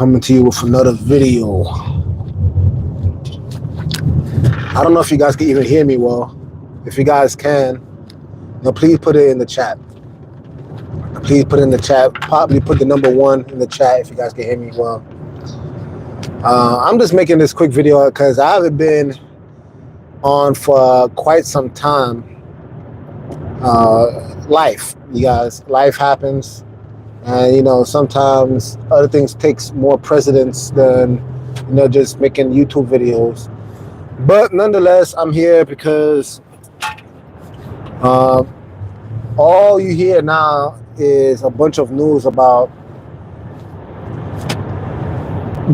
Coming to you with another video. I don't know if you guys can even hear me well. If you guys can, please put it in the chat. Please put it in the chat. Probably put the number 1 in the chat if you guys can hear me well. I'm just making this quick video because I haven't been on for quite some time. Life, you guys, life happens. And sometimes other things takes more precedence than just making YouTube videos. But nonetheless, I'm here because all you hear now is a bunch of news about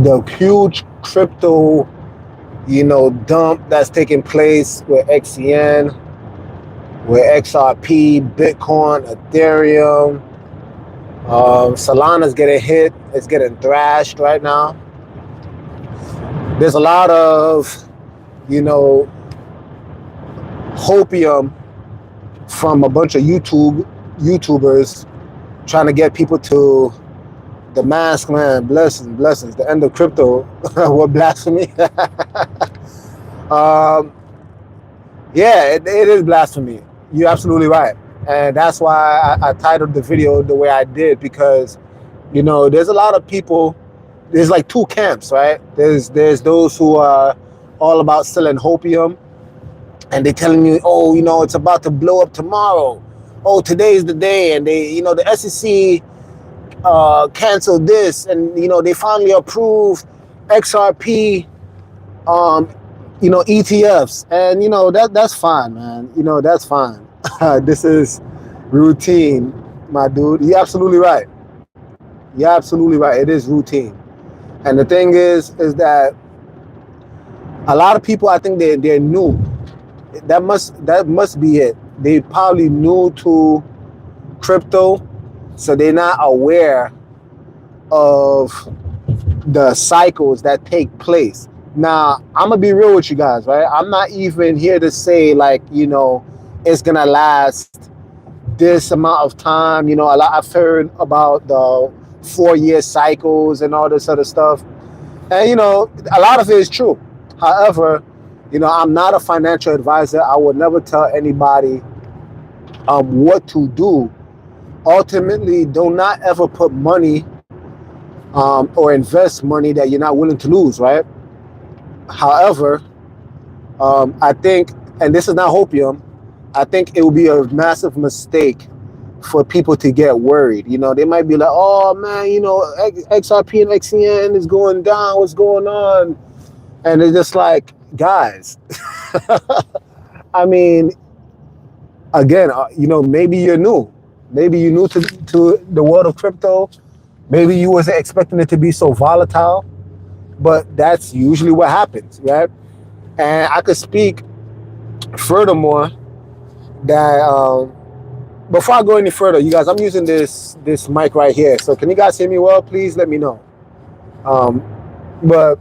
the huge crypto dump that's taking place with XCN, with XRP, Bitcoin, Ethereum. Solana's getting hit. It's getting thrashed right now. There's a lot of, hopium from a bunch of YouTubers trying to get people to the mask, man. Blessings. The end of crypto. What blasphemy? Yeah, it is blasphemy. You're absolutely right. And that's why I titled the video the way I did, because, there's a lot of people. There's like 2 camps, right? There's those who are all about selling hopium, and they're telling you, oh, it's about to blow up tomorrow. Oh, today's the day. And they, the SEC canceled this, and, they finally approved XRP, ETFs. And, that's fine, man. That's fine. This is routine, my dude. You're absolutely right. You're absolutely right. It is routine. And the thing is that a lot of people, I think they're new. That must be it. They probably new to crypto, so they're not aware of the cycles that take place. Now, I'm gonna be real with you guys, right? I'm not even here to say like, it's gonna last this amount of time. I've heard about the 4-year cycles and all this other stuff. And, a lot of it is true. However, I'm not a financial advisor. I would never tell anybody what to do. Ultimately, do not ever put money or invest money that you're not willing to lose, right? However, I think, and this is not hopium, I think it would be a massive mistake for people to get worried. They might be like, oh man, XRP and XCN is going down, what's going on? And it's just like, guys, I mean, again, maybe you're new. Maybe you're new to the world of crypto. Maybe you wasn't expecting it to be so volatile, but that's usually what happens, right? And I could speak furthermore that before I go any further, you guys, I'm using this mic right here. So can you guys hear me well? Please let me know. But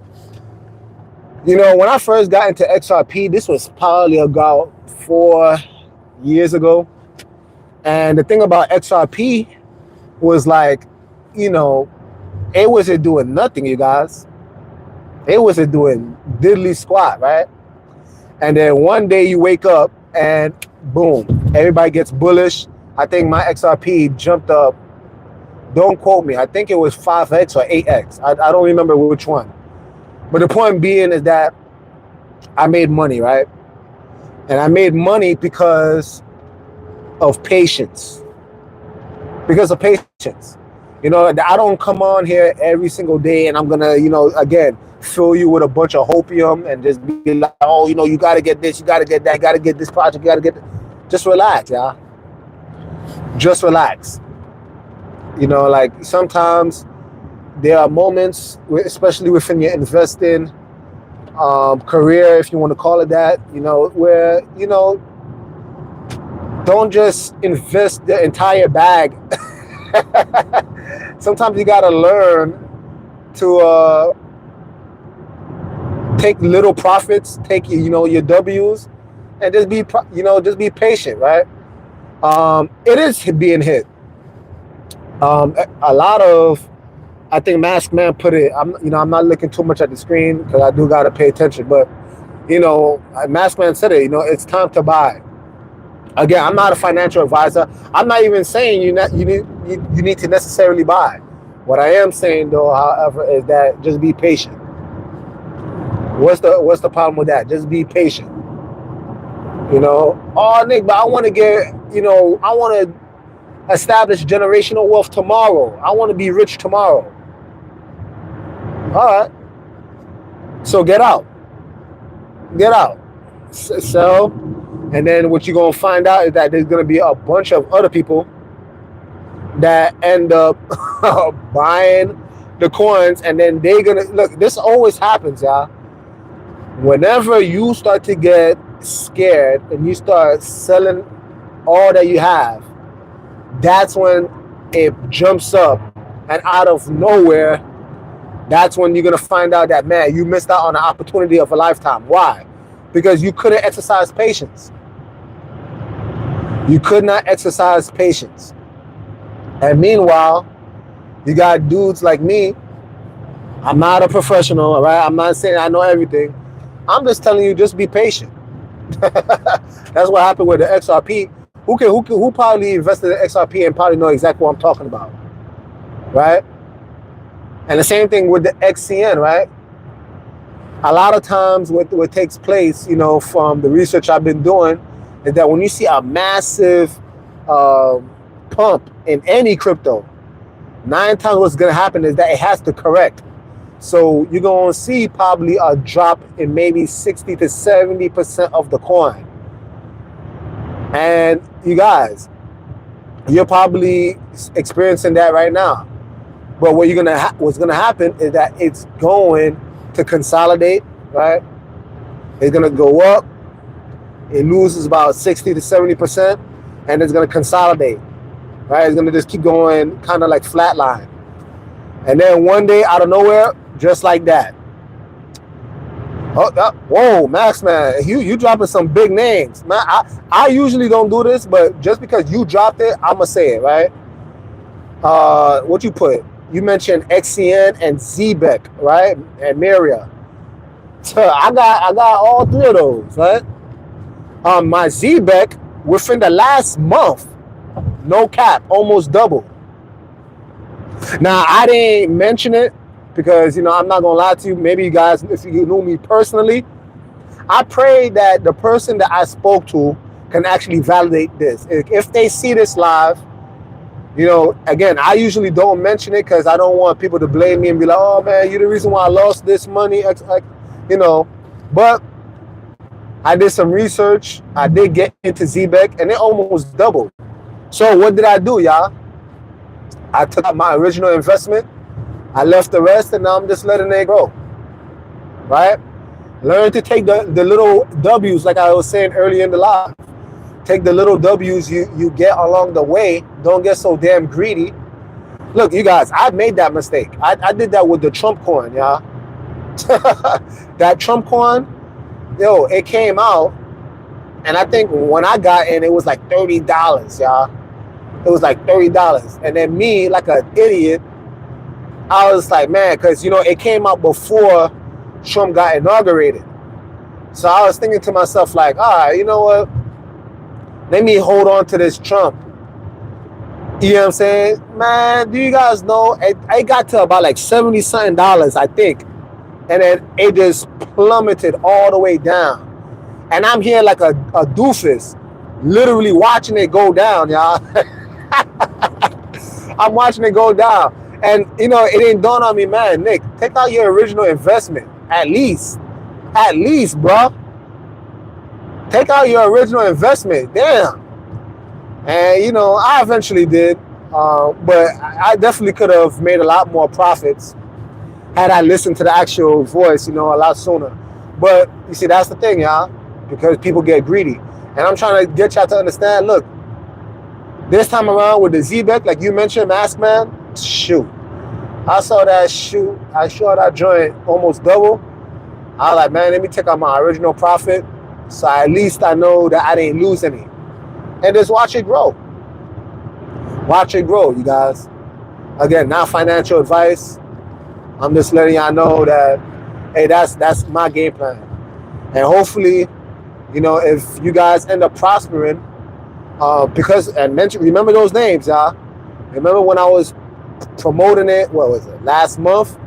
when I first got into XRP, this was probably about 4 years ago. And the thing about XRP was like, it wasn't doing nothing, you guys. It wasn't doing diddly squat, right? And then one day you wake up and boom, everybody gets bullish. I think my XRP jumped up. Don't quote me. I think it was 5x or 8x. I don't remember which one. But the point being is that I made money, right? And I made money because of patience. Because of patience. I don't come on here every single day and I'm going to, again, fill you with a bunch of hopium and just be like, oh, you got to get this, you got to get that, you got to get this project, you got to get... Just relax, y'all. Just relax. Like sometimes there are moments, especially within your investing career, if you want to call it that, where, don't just invest the entire bag. Sometimes you got to learn to take little profits, take your W's, and just be patient, right? It is being hit. A lot of I think Mask Man put it. I'm not looking too much at the screen because I do gotta pay attention. But Mask Man said it. It's time to buy. Again, I'm not a financial advisor. I'm not even saying you need to necessarily buy. What I am saying though, however, is that just be patient. What's the problem with that? Just be patient. Oh Nick, but I want to get, I want to establish generational wealth tomorrow. I want to be rich tomorrow. All right. So get out. Sell. And then what you're going to find out is that there's going to be a bunch of other people that end up buying the coins. And then they're going to, look, this always happens, y'all. Whenever you start to get scared and you start selling all that you have, that's when it jumps up, and out of nowhere, that's when you're going to find out that, man, you missed out on an opportunity of a lifetime. Why? Because you couldn't exercise patience. You could not exercise patience. And meanwhile, you got dudes like me. I'm not a professional, all right? I'm not saying I know everything. I'm just telling you, just be patient. That's what happened with the XRP. Who probably invested in XRP and probably know exactly what I'm talking about, right? And the same thing with the XCN, right? A lot of times what takes place, from the research I've been doing, is that when you see a massive pump in any crypto, 9 times what's going to happen is that it has to correct. So you're going to see probably a drop in maybe 60 to 70% of the coin. And you guys, you're probably experiencing that right now. But what's going to happen is that it's going to consolidate, right? It's going to go up. It loses about 60 to 70%, and it's going to consolidate, right? It's going to just keep going, kind of like flatline. And then one day, out of nowhere, just like that. Whoa, Max, man, you dropping some big names, man. I usually don't do this, but just because you dropped it, I'ma say it, right? What you put? You mentioned XCN and ZBEC, right? And Miria. So I got all 3 of those, right? My ZBEC within the last month, no cap, almost doubled. Now I didn't mention it because I'm not gonna lie to you. Maybe you guys, if you know me personally, I pray that the person that I spoke to can actually validate this. If they see this live, again, I usually don't mention it because I don't want people to blame me and be like, oh man, you're the reason why I lost this money, But I did some research. I did get into ZBEC and it almost doubled. So what did I do, y'all? I took out my original investment. I left the rest, and now I'm just letting it grow, right? Learn to take the little W's, like I was saying earlier in the live. Take the little W's you get along the way. Don't get so damn greedy. Look, you guys, I made that mistake. I did that with the Trump coin, y'all. That Trump coin, it came out, and I think when I got in, it was like $30, y'all. It was like $30. And then me, like an idiot, I was like, man, because, it came out before Trump got inaugurated. So I was thinking to myself, like, all right, you know what? Let me hold on to this Trump. You know what I'm saying? Man, do you guys know? I got to about like $70-something, I think. And then it just plummeted all the way down. And I'm here like a doofus, literally watching it go down, y'all. I'm watching it go down. And, it didn't dawn on me, man, Nick, take out your original investment. At least, bro. Take out your original investment. Damn. And, I eventually did. But I definitely could have made a lot more profits had I listened to the actual voice, a lot sooner. But, you see, that's the thing, y'all. Because people get greedy. And I'm trying to get y'all to understand, look, this time around with the ZBEC, like you mentioned, Mask Man, shoot. I saw that shoot. I saw that joint almost double. I was like, man, let me take out my original profit so at least I know that I didn't lose any. And just watch it grow. Watch it grow, you guys. Again, not financial advice. I'm just letting y'all know that, hey, that's my game plan. And hopefully, you know, if you guys end up prospering, because, and mention, remember those names, y'all. Remember when I was promoting it, what was it, last month?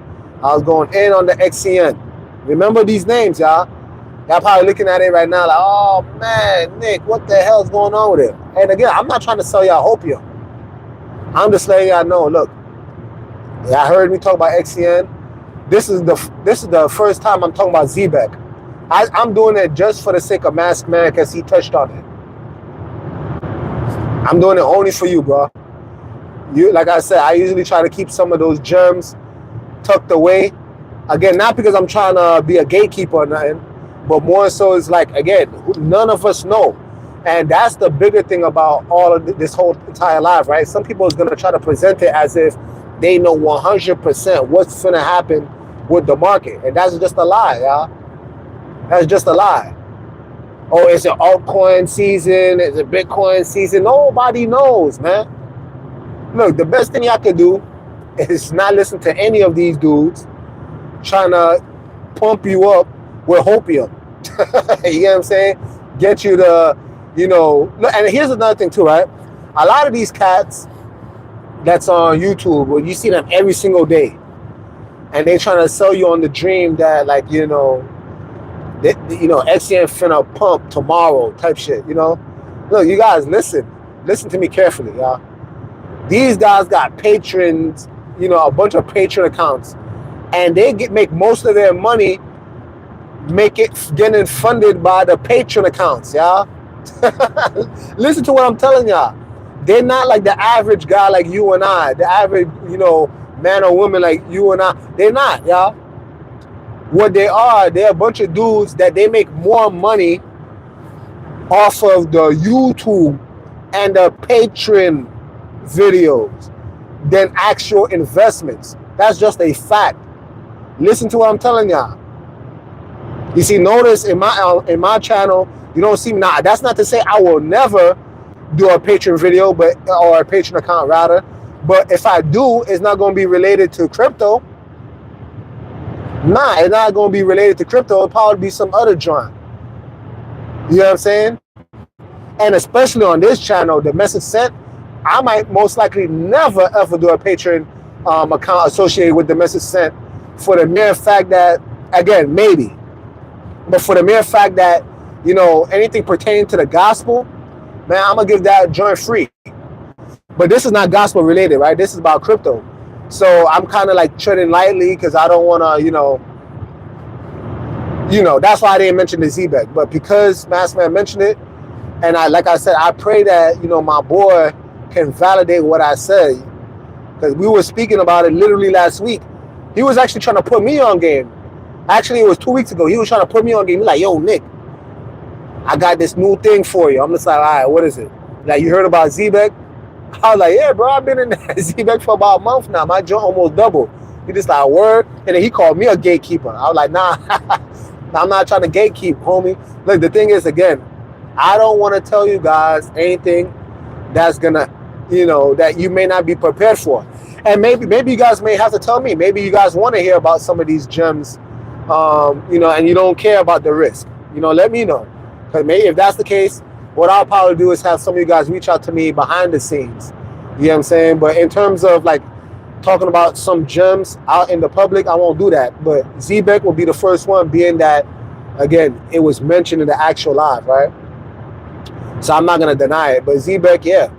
I was going in on the XCN. Remember these names, y'all. Y'all probably looking at it right now like, oh man, Nick, what the hell is going on with it? And again, I'm not trying to sell y'all opium. I'm just letting y'all know, look, y'all heard me talk about XCN. This is the first time I'm talking about ZBEC. I'm doing it just for the sake of Mask Man because he touched on it. I'm doing it only for you, bro. You, like I said, I usually try to keep some of those germs tucked away. Again, not because I'm trying to be a gatekeeper or nothing, but more so it's like, again, none of us know. And that's the bigger thing about all of this whole entire life, right? Some people is going to try to present it as if they know 100% what's going to happen with the market. And that's just a lie, y'all. That's just a lie. Oh, it's an altcoin season. It's a Bitcoin season. Nobody knows, man. Look, the best thing y'all can do is not listen to any of these dudes trying to pump you up with hopium. You know what I'm saying? Get you to, you know, and here's another thing too, right? A lot of these cats that's on YouTube, well, you see them every single day, and they trying to sell you on the dream that, like, you know, XCN finna pump tomorrow type shit, you know? Look, you guys, listen to me carefully, y'all. These guys got patrons, you know, a bunch of patron accounts, and they make most of their money getting funded by the patron accounts, y'all. Listen to what I'm telling y'all. They're not like the average guy like you and I, the average, you know, man or woman like you and I. They're not, y'all. What they are, they're a bunch of dudes that they make more money off of the YouTube and the Patreon videos than actual investments. That's just a fact. Listen to what I'm telling y'all. You see, notice in my channel, you don't see me now. That's not to say I will never do a Patreon video, or a Patreon account rather. But if I do, it's not going to be related to crypto. Nah, it's not going to be related to crypto. It'll probably be some other joint. You know what I'm saying? And especially on this channel, the message sent, I might most likely never ever do a Patreon account associated with the message sent, for the mere fact that, again, maybe, but for the mere fact that, you know, anything pertaining to the gospel, man, I'm going to give that joint free. But this is not gospel related, right? This is about crypto. So I'm kind of like treading lightly because I don't want to, you know, that's why I didn't mention the ZBEC. But because Massman mentioned it, and like I said, I pray that, you know, my boy can validate what I said, because we were speaking about it literally last week. He was actually trying to put me on game. Actually, it was 2 weeks ago. He was trying to put me on game. He's like, yo, Nick, I got this new thing for you. I'm just like, all right, what is it? Like, you heard about ZBEC? I was like, yeah, bro, I've been in ZBEC for about a month now. My joint almost doubled. He just like, word. And then he called me a gatekeeper. I was like, nah, I'm not trying to gatekeep, homie. Look, the thing is, again, I don't want to tell you guys anything that's going to, you know, that you may not be prepared for. And maybe you guys may have to tell me. Maybe you guys want to hear about some of these gems, you know, and you don't care about the risk. You know, let me know. Because maybe if that's the case, what I'll probably do is have some of you guys reach out to me behind the scenes. You know what I'm saying? But in terms of like talking about some gems out in the public, I won't do that. But ZBEC will be the first one, being that, again, it was mentioned in the actual live, right? So I'm not going to deny it. But ZBEC, yeah.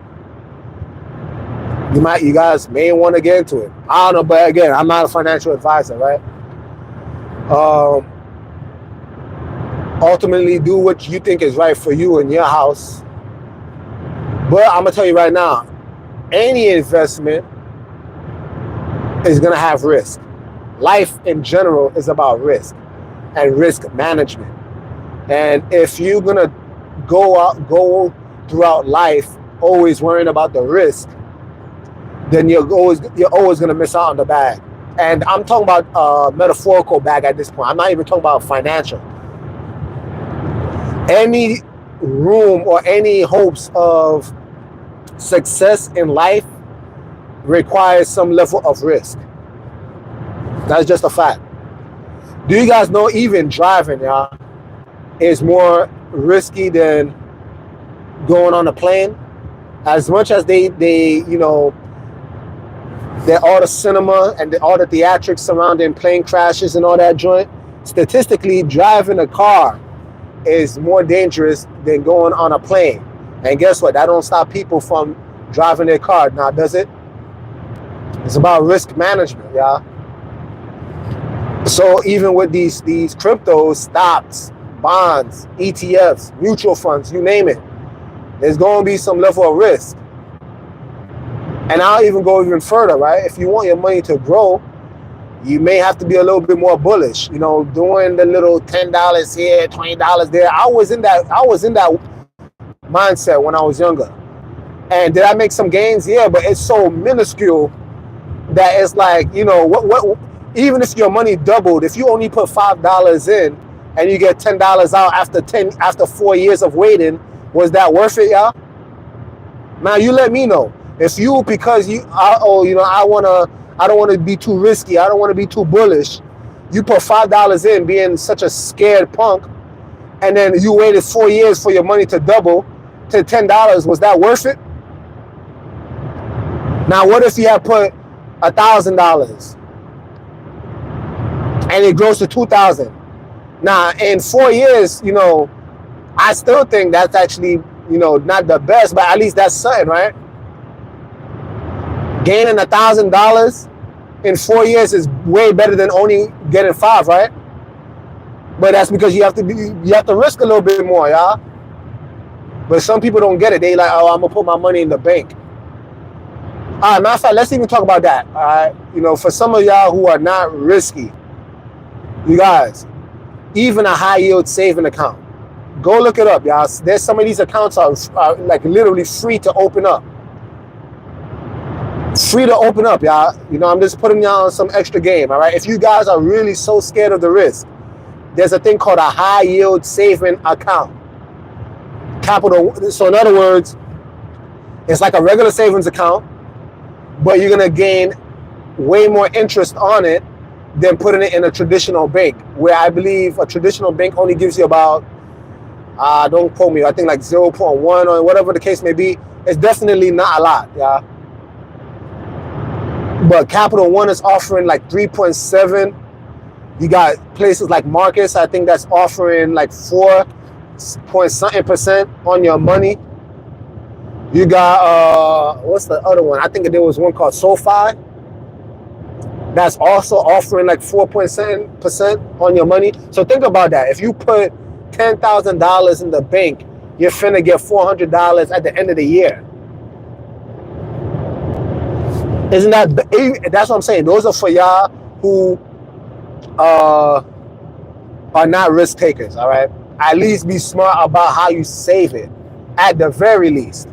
You guys may want to get into it. I don't know, but again, I'm not a financial advisor, right? Ultimately, do what you think is right for you in your house. But I'm gonna tell you right now, any investment is gonna have risk. Life in general is about risk and risk management. And if you're gonna go throughout life always worrying about the risk, then you're always gonna miss out on the bag. And I'm talking about metaphorical bag at this point. I'm not even talking about financial. Any room or any hopes of success in life requires some level of risk. That's just a fact. Do you guys know even driving, y'all, is more risky than going on a plane? As much as they you know, all the cinema and all the theatrics surrounding plane crashes and all that joint, statistically, driving a car is more dangerous than going on a plane. And guess what? That don't stop people from driving their car now, does it? It's about risk management, y'all. So even with these cryptos, stocks, bonds, ETFs, mutual funds, you name it, there's going to be some level of risk. And I'll even go even further, right? If you want your money to grow, you may have to be a little bit more bullish. You know, doing the little $10 here, $20 there. I was in that mindset when I was younger. And did I make some gains? Yeah, but it's so minuscule that it's like, you know, what even if your money doubled, if you only put $5 in and you get $10 out after 4 years of waiting, was that worth it, y'all? Now you let me know. If you, because you, I don't want to be too risky, I don't want to be too bullish, you put $5 in being such a scared punk, and then you waited 4 years for your money to double to $10, was that worth it? Now what if you had put $1,000 and it grows to 2,000? Now in 4 years, you know, I still think that's actually, you know, not the best, but at least that's something, right? Gaining $1,000 in 4 years is way better than only getting 5, right? But that's because you have to risk a little bit more, y'all. But some people don't get it. They like, oh, I'm gonna put my money in the bank. All right, matter of fact, let's even talk about that. All right, you know, for some of y'all who are not risky, you guys, even a high yield saving account, go look it up, y'all. There's some of these accounts are like literally free to open up. Free to open up, y'all. You know, I'm just putting y'all on some extra game, all right? If you guys are really so scared of the risk, there's a thing called a high yield saving account. So in other words, it's like a regular savings account, but you're gonna gain way more interest on it than putting it in a traditional bank, where I believe a traditional bank only gives you about, don't quote me, I think like 0.1 or whatever the case may be. It's definitely not a lot, yeah. But Capital One is offering like 3.7. You got places like Marcus, I think that's offering like 4.something% on your money. You got, what's the other one? I think there was one called SoFi. That's also offering like 4.7% on your money. So think about that. If you put $10,000 in the bank, you're finna get $400 at the end of the year. Isn't that's what I'm saying? Those are for y'all who are not risk takers, all right? At least be smart about how you save it, at the very least.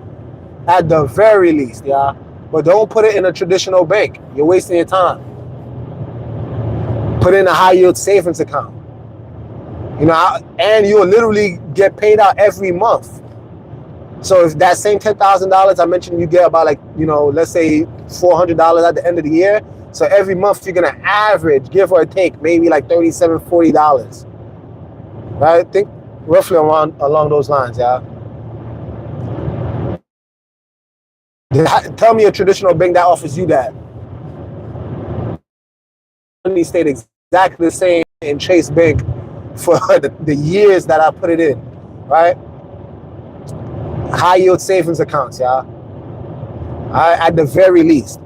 At the very least, y'all. But don't put it in a traditional bank. You're wasting your time. Put it in a high yield savings account. You know, and you'll literally get paid out every month. So if that same $10,000 I mentioned, you get about like, you know, let's say $400 at the end of the year. So every month you're gonna average, give or take, maybe like $37, $40. Right? Think roughly along those lines, y'all. Tell me a traditional bank that offers you that. Money stayed exactly the same in Chase Bank for the years that I put it in, right? High yield savings accounts, y'all. At the very least.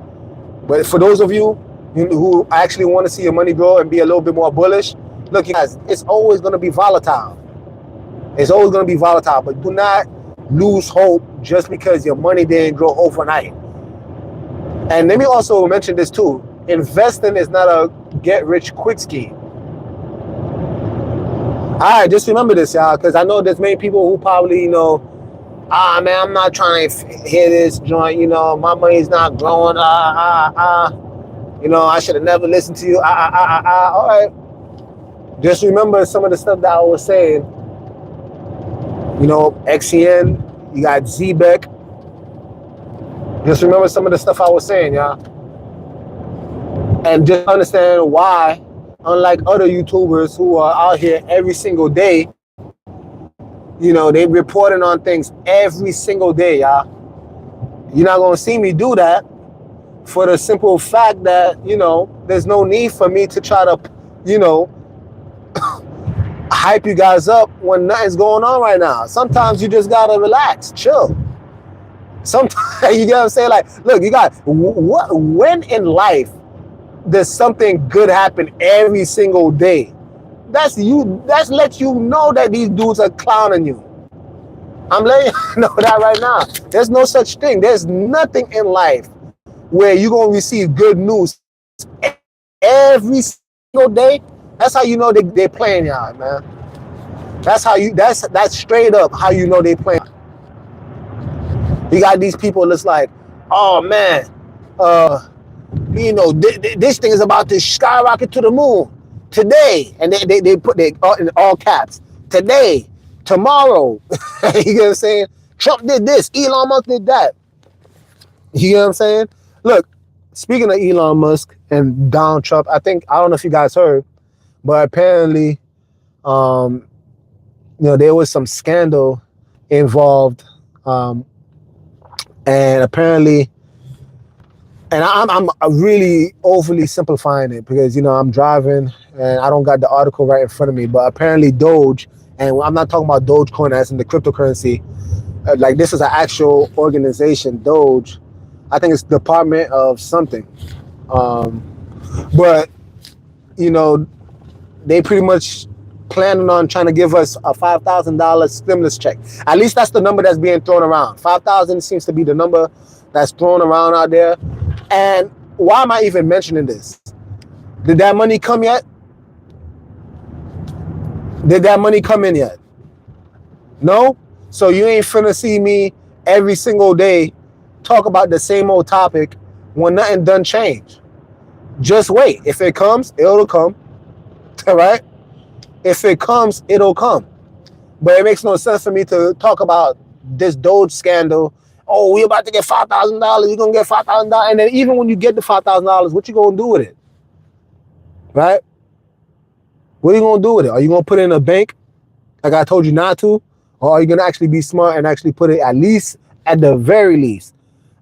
But for those of you who actually want to see your money grow and be a little bit more bullish, look, guys, it's always going to be volatile. It's always going to be volatile, but do not lose hope just because your money didn't grow overnight. And let me also mention this too. Investing is not a get-rich-quick scheme. All right, just remember this, y'all, because I know there's many people who probably, you know, man, I'm not trying to hear this joint, you know, my money's not growing, you know, I should have never listened to you, all right. Just remember some of the stuff that I was saying. You know, XCN, you got ZBEC, Just remember some of the stuff I was saying, y'all. And just understand why, unlike other YouTubers who are out here every single day, they reporting on things every single day, y'all. You're not gonna see me do that for the simple fact that, there's no need for me to try to, hype you guys up when nothing's going on right now. Sometimes you just gotta relax, chill. Sometimes, you get what I'm saying? Like, look, you got, when in life does something good happen every single day? That's lets you know that these dudes are clowning you. I'm letting you know that right now. There's no such thing. There's nothing in life where you're gonna receive good news every single day. That's how you know they're playing y'all, man. That's straight up how you know they playing. You got these people that's like, oh man, this thing is about to skyrocket to the moon today, and they put they in all caps today, tomorrow. You get what I'm saying? Trump did this, Elon Musk did that. You get what I'm saying? Look, speaking of Elon Musk and Donald Trump, I don't know if you guys heard, but apparently, there was some scandal involved, and apparently, and I'm really overly simplifying it because I'm driving and I don't got the article right in front of me, but apparently Doge, and I'm not talking about Dogecoin as in the cryptocurrency, like this is an actual organization, Doge. I think it's Department of something, but they pretty much planning on trying to give us a $5,000 stimulus check. At least that's the number that's being thrown around. 5,000 seems to be the number that's thrown around out there. And why am I even mentioning this? Did that money come yet? Did that money come in yet? No? So you ain't finna see me every single day talk about the same old topic when nothing done change. Just wait. If it comes, it'll come. All right? If it comes, it'll come. But it makes no sense for me to talk about this Doge scandal. Oh, we about to get $5,000. You're going to get $5,000. And then even when you get the $5,000, what you going to do with it? Right? What are you going to do with it? Are you going to put it in a bank like I told you not to? Or are you going to actually be smart and actually put it at the very least,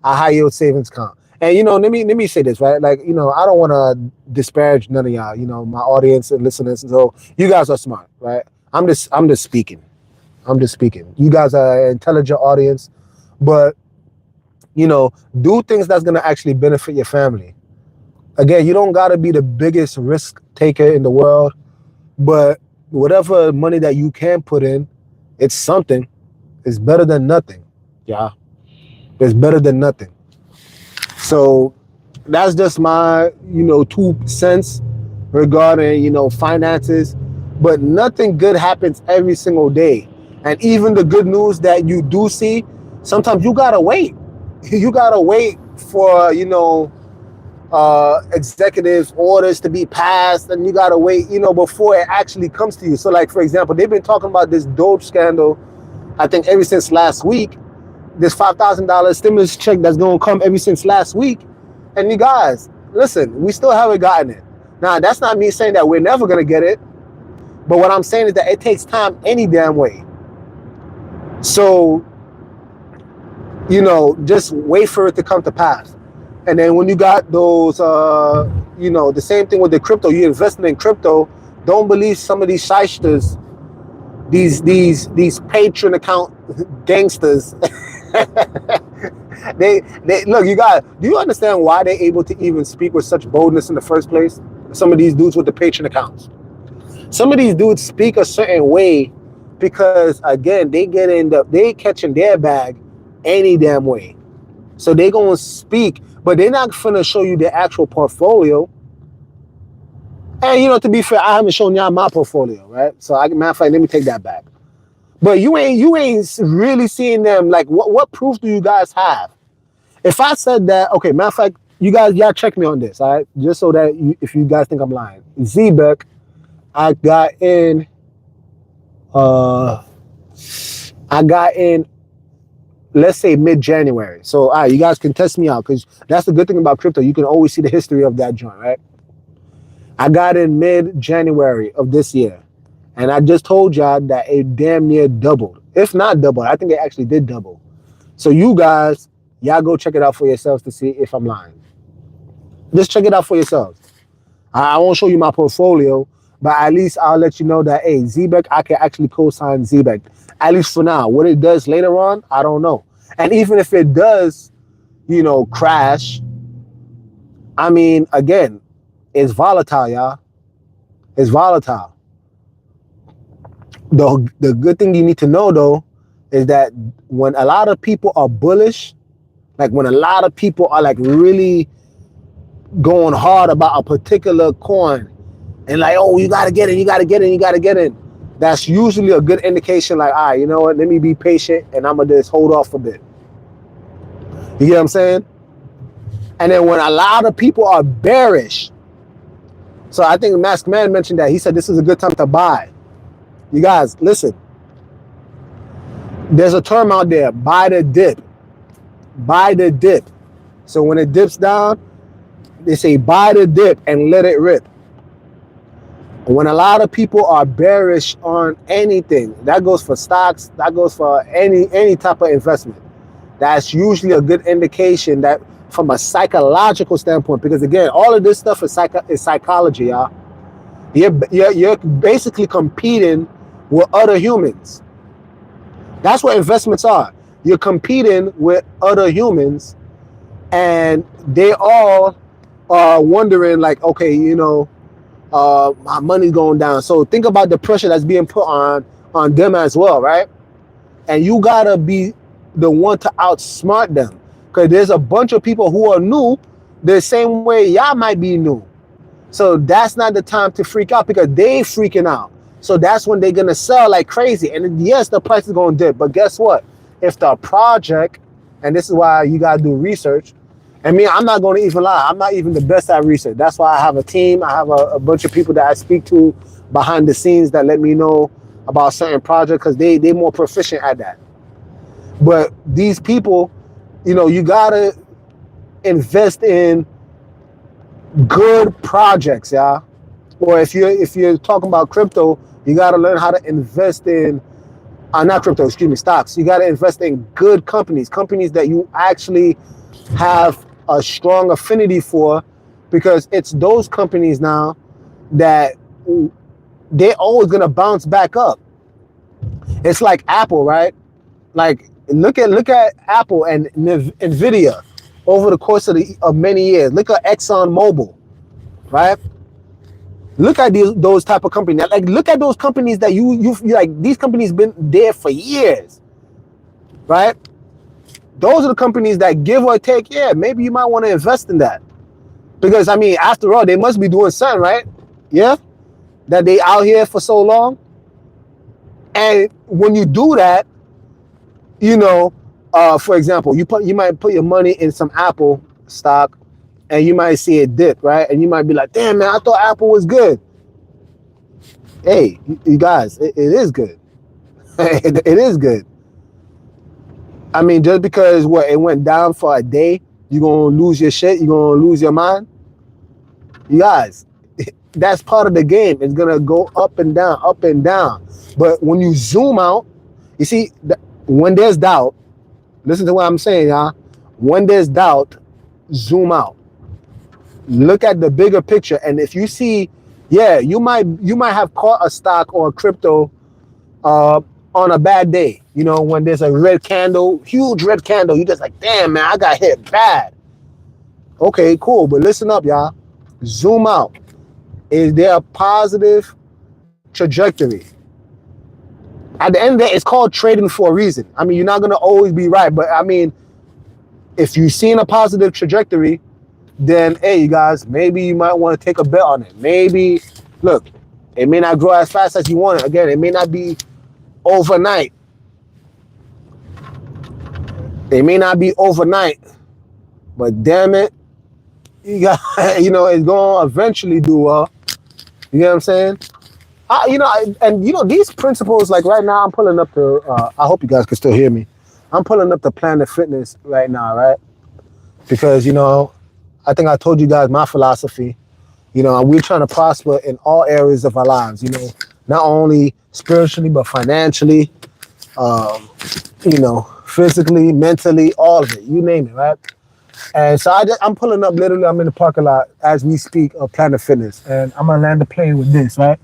a high yield savings account? And, let me say this, right? Like, I don't want to disparage none of y'all, my audience and listeners. So you guys are smart, right? I'm just speaking. You guys are an intelligent audience, but, do things that's going to actually benefit your family. Again, you don't got to be the biggest risk taker in the world, but whatever money that you can put in, it's something. It's better than nothing. Yeah. It's better than nothing. So that's just my, 2 cents regarding, finances. But nothing good happens every single day. And even the good news that you do see, sometimes you gotta wait. You gotta wait for, executive orders to be passed, and you gotta wait, before it actually comes to you. So like, for example, they've been talking about this Doge scandal, I think ever since last week. This $5,000 stimulus check that's going to come ever since last week. And you guys, listen, we still haven't gotten it. Now, that's not me saying that we're never going to get it. But what I'm saying is that it takes time any damn way. So, just wait for it to come to pass. And then when you got those, the same thing with the crypto, you're investing in crypto, don't believe some of these shysters, these Patreon account gangsters. they look, you guys, do you understand why they're able to even speak with such boldness in the first place? Some of these dudes with the Patreon accounts. Some of these dudes speak a certain way because, again, they catching their bag any damn way. So they gonna speak, but they're not finna show you their actual portfolio. And to be fair, I haven't shown y'all my portfolio, right? So matter of fact, let me take that back. But you ain't really seeing them. Like, what proof do you guys have? If I said that, okay, matter of fact, y'all check me on this, all right? Just so that if you guys think I'm lying. Zbeck, I got in let's say mid-January. So, all right, you guys can test me out because that's the good thing about crypto. You can always see the history of that joint, right? I got in mid-January of this year, and I just told y'all that it damn near doubled. If not doubled, I think it actually did double. So you guys, y'all go check it out for yourselves to see if I'm lying. Just check it out for yourselves. I won't show you my portfolio, but at least I'll let you know that, hey, Zbeck, I can actually co-sign Zbeck. At least for now. What it does later on, I don't know. And even if it does, crash, I mean, again, it's volatile, y'all. It's volatile. The good thing you need to know, though, is that when a lot of people are bullish, like when a lot of people are like really going hard about a particular coin and like, oh, you got to get in, you got to get in, you got to get in. That's usually a good indication like, all right, you know what, let me be patient and I'm going to just hold off a bit. You get what I'm saying? And then when a lot of people are bearish, so I think Masked Man mentioned that. He said this is a good time to buy. You guys, listen. There's a term out there, buy the dip. Buy the dip. So when it dips down, they say buy the dip and let it rip. When a lot of people are bearish on anything, that goes for stocks, that goes for any type of investment. That's usually a good indication that from a psychological standpoint, because again, all of this stuff is psychology, y'all. You're basically competing with other humans. That's what investments are. You're competing with other humans, and they all are wondering like, okay, my money's going down. So think about the pressure that's being put on them as well, right? And you gotta be the one to outsmart them, because there's a bunch of people who are new the same way y'all might be new. So that's not the time to freak out, because they freaking out. So that's when they're gonna sell like crazy. And yes, the price is gonna dip, but guess what? If the project, and this is why you gotta do research, and me, I'm not gonna even lie, I'm not even the best at research. That's why I have a team. I have a bunch of people that I speak to behind the scenes that let me know about certain projects, because they're more proficient at that. But these people, you gotta invest in good projects, y'all. Or if you're talking about crypto, you gotta learn how to invest in not crypto, excuse me, stocks. You gotta invest in good companies that you actually have a strong affinity for, because it's those companies now that they're always gonna bounce back up. It's like Apple, right? Like look at Apple and Nvidia over the course of many years. Look at ExxonMobil, right? Look at those type of companies. Like look at those companies that you like. These companies been there for years, right? Those are the companies that give or take. Yeah, maybe you might want to invest in that, because I mean, after all, they must be doing something, right? Yeah, that they out here for so long. And when you do that, for example, you might put your money in some Apple stock, and you might see it dip, right? And you might be like, damn, man, I thought Apple was good. Hey, you guys, it is good. It is good. I mean, just because it went down for a day, you're going to lose your shit, you're going to lose your mind. You guys, that's part of the game. It's going to go up and down, up and down. But when you zoom out, you see, when there's doubt, listen to what I'm saying, y'all. When there's doubt, zoom out. Look at the bigger picture, and if you see, yeah, you might have caught a stock or a crypto on a bad day. When there's a red candle, huge red candle, you just like, damn, man, I got hit bad. Okay, cool, but listen up, y'all. Zoom out. Is there a positive trajectory? At the end of the day, it's called trading for a reason. I mean, you're not gonna always be right, but I mean, if you've seen a positive trajectory, then hey, you guys, maybe you might want to take a bet on it. Maybe, look, it may not grow as fast as you want it. Again, it may not be overnight. It may not be overnight, but damn it, you got, it's going to eventually do well. You know what I'm saying? These principles, like right now, I'm pulling up to, I hope you guys can still hear me. I'm pulling up the Planet Fitness right now, right? Because, you know, I think I told you guys my philosophy. You know, we're trying to prosper in all areas of our lives, you know, not only spiritually, but financially, you know, physically, mentally, all of it, you name it, right? And so I'm pulling up, literally, I'm in the parking lot as we speak of Planet Fitness. And I'm going to land the plane with this, right?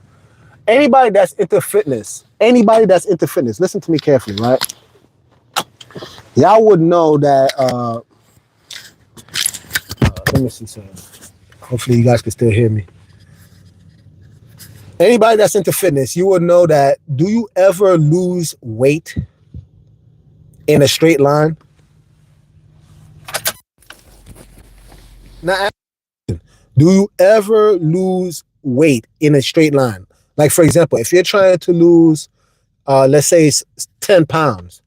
Anybody that's into fitness, listen to me carefully, right? Y'all would know that, let me see something. Hopefully you guys can still hear me. Anybody that's into fitness, you would know that, do you ever lose weight in a straight line? Now, do you ever lose weight in a straight line? Like, for example, if you're trying to lose, let's say 10 pounds,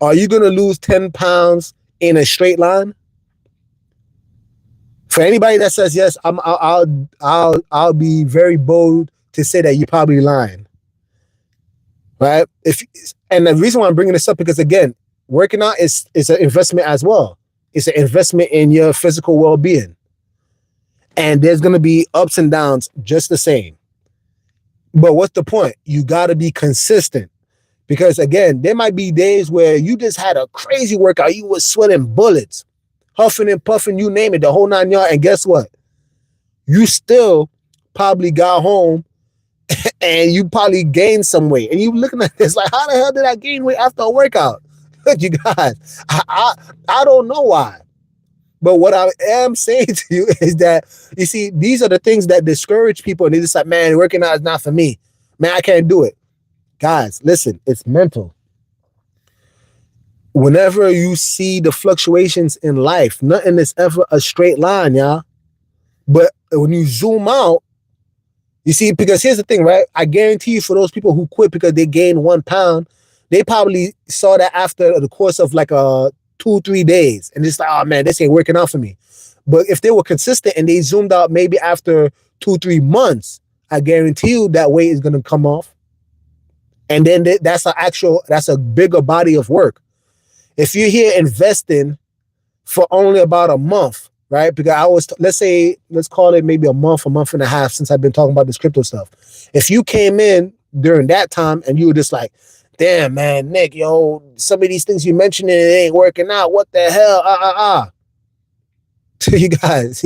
are you going to lose 10 pounds in a straight line? For anybody that says yes, I'll be very bold to say that you're probably lying, right? And the reason why I'm bringing this up, because again, working out is an investment as well. It's an investment in your physical well-being, and there's going to be ups and downs just the same. But what's the point? You got to be consistent, because again, there might be days where you just had a crazy workout, you was sweating bullets, huffing and puffing, you name it, the whole 9 yards, and guess what? You still probably got home and you probably gained some weight. And you looking at this like, how the hell did I gain weight after a workout? Look, you guys, I don't know why. But what I am saying to you is that, you see, these are the things that discourage people. And they're just like, man, working out is not for me. Man, I can't do it. Guys, listen, it's mental. Whenever you see the fluctuations in life, nothing is ever a straight line, y'all. But when you zoom out, you see, because here's the thing, right? I guarantee you, for those people who quit because they gained 1 pound, they probably saw that after the course of like 2-3 days. And it's like, oh man, this ain't working out for me. But if they were consistent and they zoomed out maybe after 2-3 months, I guarantee you that weight is going to come off. And then that's a bigger body of work. If you're here investing for only about a month, right? Because let's call it maybe a month and a half since I've been talking about this crypto stuff. If you came in during that time and you were just like, damn, man, Nick, yo, some of these things you mentioned, it ain't working out. What the hell? To you guys,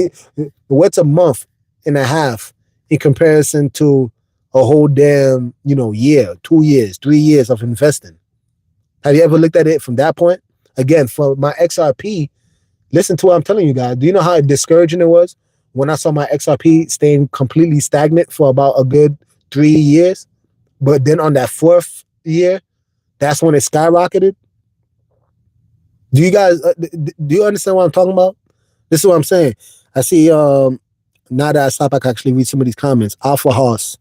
what's a month and a half in comparison to a whole damn, year, 2 years, 3 years of investing? Have you ever looked at it from that point? Again, for my XRP, listen to what I'm telling you guys. Do you know how discouraging it was when I saw my XRP staying completely stagnant for about a good 3 years? But then on that 4th year, that's when it skyrocketed. Do you guys, do you understand what I'm talking about? This is what I'm saying. I see, now that I stop, I can actually read some of these comments. Alpha Host.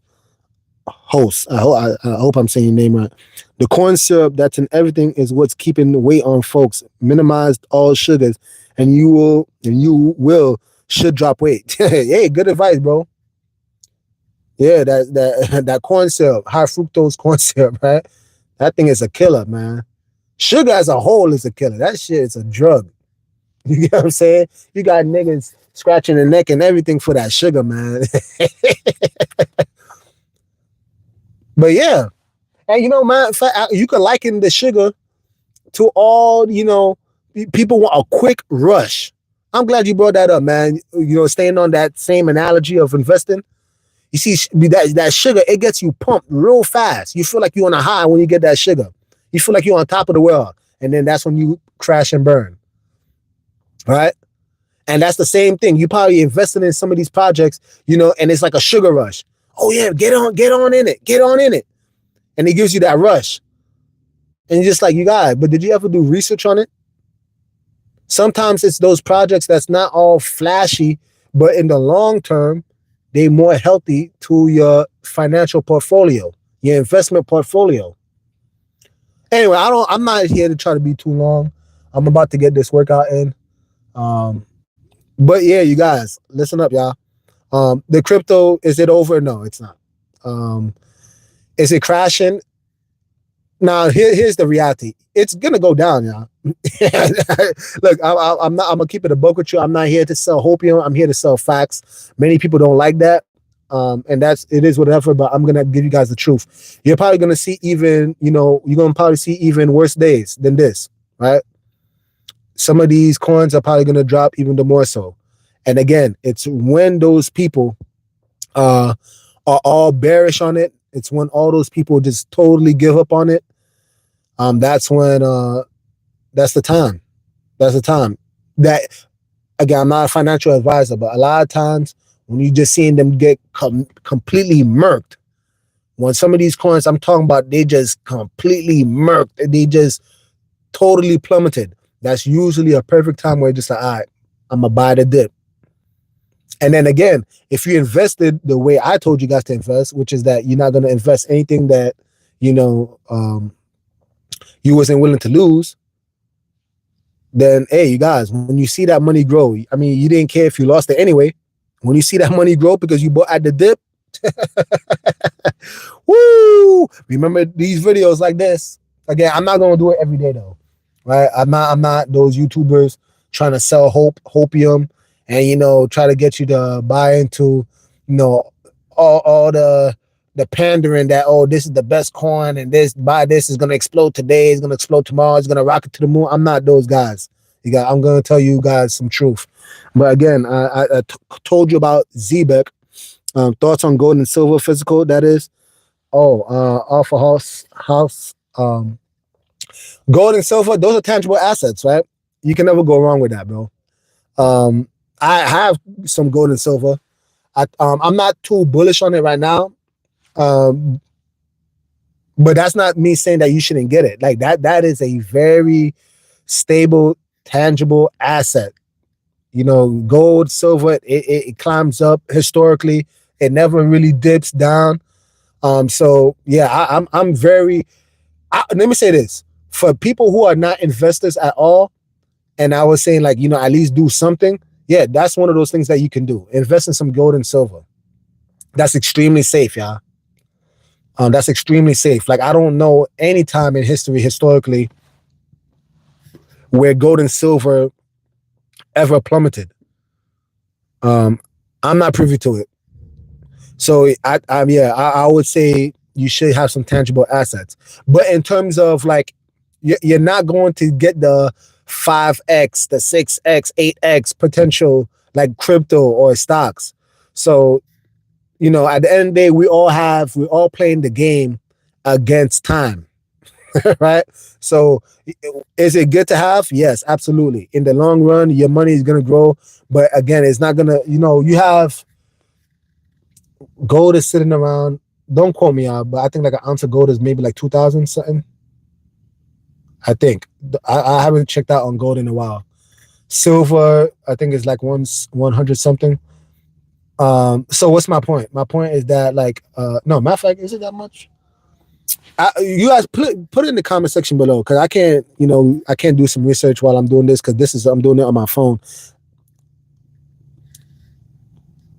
I hope I'm saying your name right. The corn syrup that's in everything is what's keeping the weight on folks. Minimize all sugars, and you should drop weight. Hey, good advice, bro. Yeah, that corn syrup, high fructose corn syrup, right? That thing is a killer, man. Sugar as a whole is a killer. That shit is a drug. You get what I'm saying? You got niggas scratching their neck and everything for that sugar, man. But yeah, and man, you could liken the sugar to all, people want a quick rush. I'm glad you brought that up, man. Staying on that same analogy of investing. You see, that sugar, it gets you pumped real fast. You feel like you're on a high when you get that sugar. You feel like you're on top of the world. And then that's when you crash and burn. Right? And that's the same thing. You probably invested in some of these projects, and it's like a sugar rush. Oh yeah, get on in it. And it gives you that rush. And you're just like, you got it. But did you ever do research on it? Sometimes it's those projects that's not all flashy, but in the long term, they're more healthy to your financial portfolio, your investment portfolio. Anyway, I'm not here to try to be too long. I'm about to get this workout in. But yeah, you guys, listen up, y'all. The crypto, is it over? No, it's not. Is it crashing? Now, here's the reality. it's gonna go down, y'all. Look, I'm not. I'm gonna keep it a buck with you. I'm not here to sell hopium. I'm here to sell facts. Many people don't like that, and it is whatever. But I'm gonna give you guys the truth. You're probably gonna see even, you're gonna probably see even worse days than this, right? Some of these coins are probably gonna drop even the more so. And again, it's when those people are all bearish on it. It's when all those people just totally give up on it. That's when that's the time. That's the time. That again, I'm not a financial advisor, but a lot of times when you just seeing them get completely murked, when some of these coins I'm talking about, they just completely murked, they just totally plummeted. That's usually a perfect time where just like, all right, I'm gonna buy the dip. And then again, if you invested the way I told you guys to invest, which is that you're not gonna invest anything that you wasn't willing to lose, then hey, you guys, when you see that money grow, I mean, you didn't care if you lost it anyway. When you see that money grow because you bought at the dip, woo! Remember these videos like this. Again, I'm not gonna do it every day though, right? I'm not those YouTubers trying to sell hopium and try to get you to buy into all the pandering that, oh, this is the best coin and this is gonna explode today, it's gonna explode tomorrow, it's gonna rocket to the moon. I'm not those guys. I'm gonna tell you guys some truth. But again, I told you about Zebek. Thoughts on gold and silver physical, that is. Alpha House. Gold and silver, those are tangible assets, right? You can never go wrong with that, bro. I have some gold and silver. I'm not too bullish on it right now. But that's not me saying that you shouldn't get it. Like that is a very stable, tangible asset. Gold, silver, it climbs up historically. It never really dips down. So yeah, I'm very. Let me say this: for people who are not investors at all, and I was saying like at least do something. Yeah, that's one of those things that you can do. Invest in some gold and silver. That's extremely safe, y'all. That's extremely safe. Like I don't know any time in history, historically, where gold and silver ever plummeted. I'm not privy to it. So I would say you should have some tangible assets. But in terms of like, you're not going to get the 5x, the 6x, 8x potential like crypto or stocks. So, at the end of the day, we're all playing the game against time, right? So is it good to have? Yes, absolutely. In the long run, your money is going to grow. But again, it's not going to, you have gold is sitting around, don't quote me out, but I think like an ounce of gold is maybe like 2,000 something. I think. I haven't checked out on gold in a while. Silver, I think is like 100 something. So what's my point? My point is that like, no, matter of fact, is it that much? You guys put it in the comment section below, because I can't do some research while I'm doing this, because I'm doing it on my phone.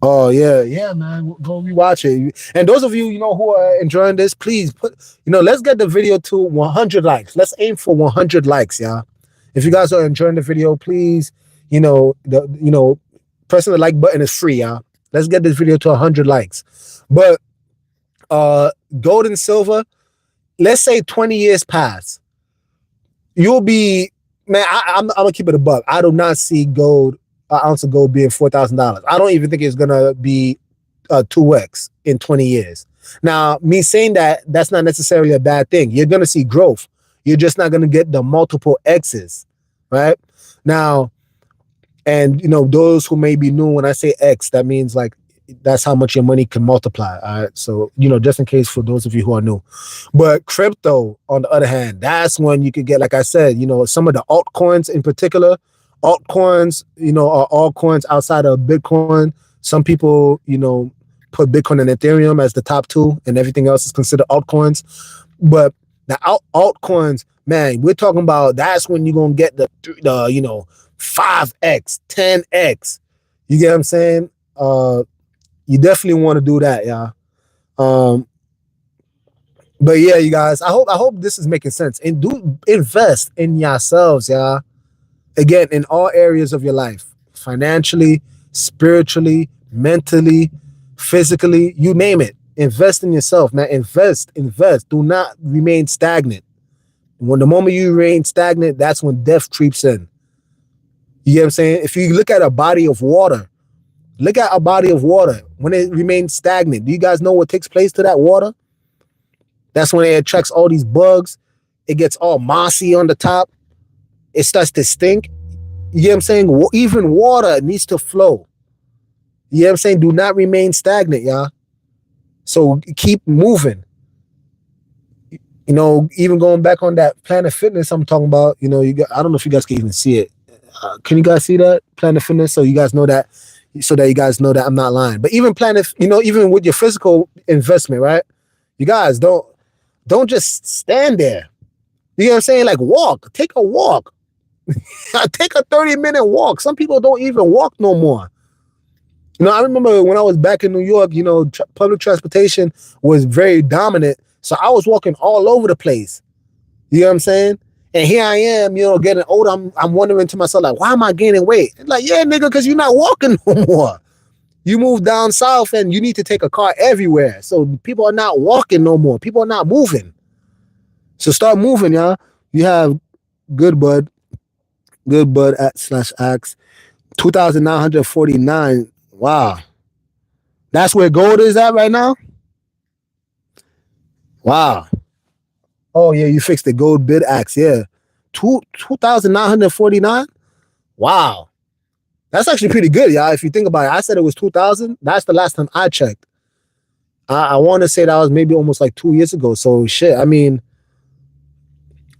Oh yeah, man. Go rewatch it. And those of you, who are enjoying this, please let's get the video to 100 likes. Let's aim for 100 likes, y'all. If you guys are enjoying the video, please, pressing the like button is free, y'all. Let's get this video to 100 likes. But gold and silver, let's say 20 years pass. You'll be, man, I'm gonna keep it a buck. I do not see gold, an ounce of gold being $4,000. I don't even think it's gonna be 2x in 20 years. Now, me saying that, that's not necessarily a bad thing. You're gonna see growth. You're just not gonna get the multiple X's, right? Now, and those who may be new, when I say X, that means like that's how much your money can multiply. All right. So, just in case for those of you who are new. But crypto, on the other hand, that's when you could get, like I said, some of the altcoins in particular. Altcoins, are altcoins outside of Bitcoin. Some people, put Bitcoin and Ethereum as the top two, and everything else is considered altcoins. But the altcoins, man, we're talking about, that's when you're going to get the 5x, 10x. You get what I'm saying? You definitely want to do that, y'all. But yeah, you guys, I hope this is making sense. And do invest in yourselves, yeah. Again, in all areas of your life, financially, spiritually, mentally, physically, you name it. Invest in yourself, man. Invest. Do not remain stagnant. When the moment you remain stagnant, that's when death creeps in. You get what I'm saying? If you look at a body of water, look at a body of water. When it remains stagnant, do you guys know what takes place to that water? That's when it attracts all these bugs. It gets all mossy on the top. It starts to stink. You get what I'm saying? Even water needs to flow. You know what I'm saying? Do not remain stagnant, y'all. So keep moving. You know, even going back on that Planet Fitness I'm talking about, you know, I don't know if you guys can even see it. Can you guys see that? Planet Fitness? So you guys know that, so that you guys know that I'm not lying. But even Planet, you know, even with your physical investment, right? You guys don't just stand there. You know what I'm saying? Like walk. Take a walk. Take a 30-minute walk. Some people don't even walk no more. You know, I remember when I was back in New York, you know, public transportation was very dominant. So I was walking all over the place. You know what I'm saying? And here I am, you know, getting older. I'm wondering to myself, like, why am I gaining weight? And like, yeah, nigga, because you're not walking no more. You move down south and you need to take a car everywhere. So people are not walking no more. People are not moving. So start moving, y'all. You have Good Bud at /ax 2,949. Wow. That's where gold is at right now? Wow. Oh, yeah, you fixed the gold bid axe. Yeah. 2,949? Wow. That's actually pretty good, y'all. If you think about it, I said it was 2,000. That's the last time I checked. I want to say that was maybe almost like 2 years ago. So shit, I mean,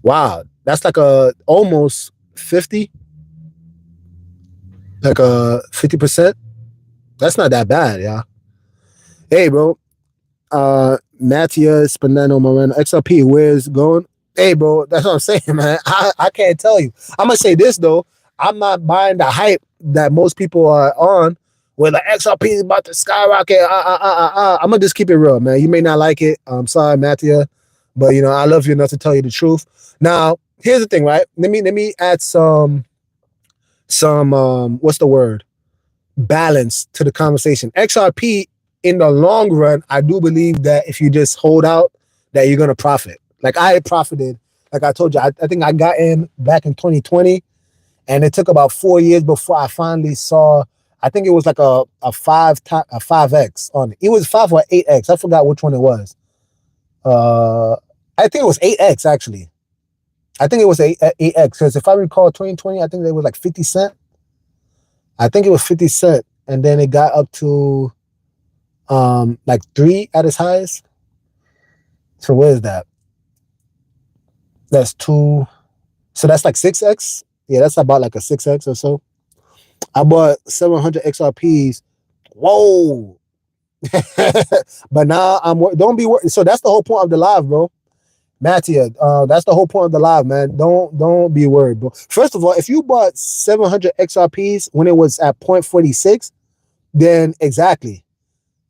wow. That's like almost 50. Like 50%. That's not that bad, yeah. Hey, bro. Matthias, Spanano, Moreno, XRP, where's going? Hey, bro, that's what I'm saying, man. I can't tell you. I'm going to say this, though. I'm not buying the hype that most people are on where the XRP is about to skyrocket. I'm going to just keep it real, man. You may not like it. I'm sorry, Mattia. But, you know, I love you enough to tell you the truth. Now, here's the thing, right? Let me add some what's the word? Balance to the conversation. XRP, in the long run, I do believe that if you just hold out, that you're going to profit. Like I profited, like I told you, I think I got in back in 2020, and it took about 4 years before I finally saw, I think it was like a 5x on it. It was 5 or 8x. I forgot which one it was. I think it was 8x actually. I think it was 8x, because if I recall 2020, I think they were like 50 cents. I think it was 50 cents, and then it got up to like 3 at its highest. So what is that? That's 2. So that's like 6x. Yeah, that's about like a 6x or so. I bought 700 XRPs. Whoa. But now don't be worried. So that's the whole point of the live, bro. Mattia, that's the whole point of the live, man. Don't be worried, bro. First of all, if you bought 700 XRPs when it was at 0.46, then exactly.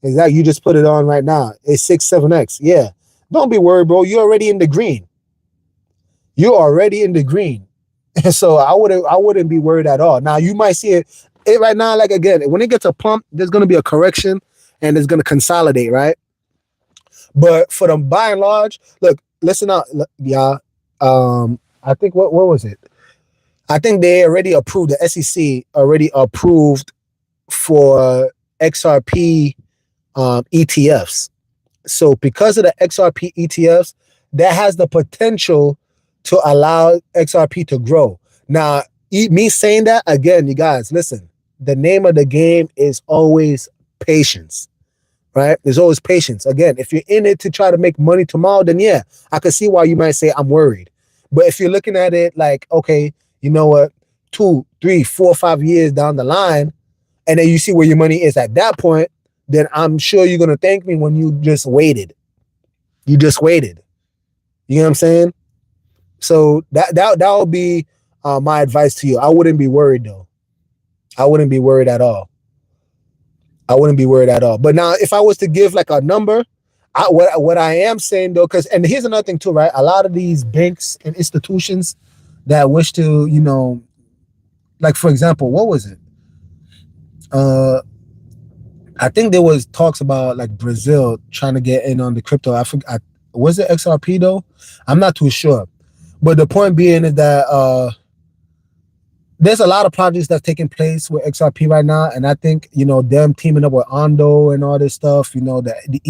You just put it on right now. It's 7x. Yeah. Don't be worried, bro. You're already in the green. You're already in the green. So I wouldn't be worried at all. Now you might see it right now, like again, when it gets a pump, there's gonna be a correction and it's gonna consolidate, right? But for them by and large, look, listen up, y'all. I think what was it? I think they already approved, the SEC already approved for XRP ETFs. So because of the XRP ETFs, that has the potential to allow XRP to grow. Now, me saying that, again, you guys, listen, the name of the game is always patience, right? There's always patience. Again, if you're in it to try to make money tomorrow, then yeah, I can see why you might say I'm worried. But if you're looking at it like, okay, you know what, 2, 3, 4, 5 years down the line, and then you see where your money is at that point, then I'm sure you're going to thank me when you just waited. You just waited. You know what I'm saying? So that will be my advice to you. I wouldn't be worried, though. I wouldn't be worried at all. But now, if I was to give like a number, What I am saying though, because and here's another thing too, right? A lot of these banks and institutions that wish to, like for example, what was it? I think there was talks about like Brazil trying to get in on the crypto. I forgot. Was it XRP though? I'm not too sure. But the point being is that there's a lot of projects that's taking place with XRP right now, and I think them teaming up with Ondo and all this stuff. The